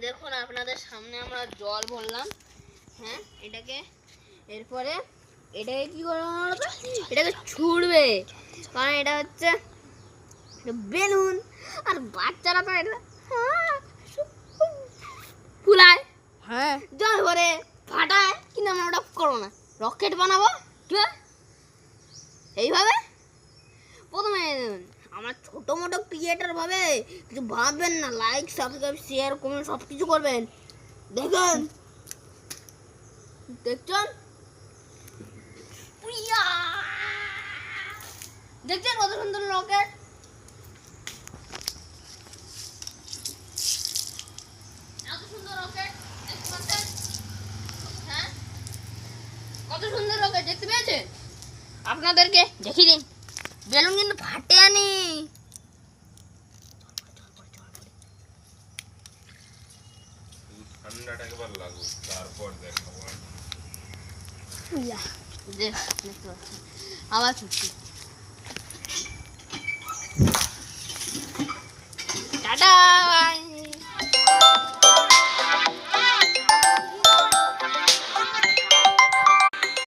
দেখুন আপনাদের সামনে আমরা জল ভরলাম, হ্যাঁ এটাকে, এরপরে এটাকে কি করবো বলতো, এটাকে ছুড়বে, কারণ এটা হচ্ছে বেলুন, আর বাচ্চারা তো এটা ফুলায়, হ্যাঁ জল ভরে ফাটায়, কিন্তু আমরা ওটা করবো না, রকেট বানাবো। কি এইভাবে প্রথমে আমার ছোটো মোটো ক্রিয়েটার ভাবে কিছু ভাববেন না, লাইক সাবস্ক্রাইব শেয়ার কমেন্ট সব কিছু করবেন। দেখুন দেখছেন, দেখছেন কত সুন্দর রকেট, এত সুন্দর রকেট দেখতে পাচ্ছেন, হ্যাঁ কত সুন্দর রকেট দেখতে পেয়েছেন, আপনাদেরকে দেখিয়ে দিন, বেলুন কিন্তু ফাটে আনি। ঠান্ডাটা একবার লাগুক, তারপর দেখাবো। দেখতে পাচ্ছেন আবার ছুটছি।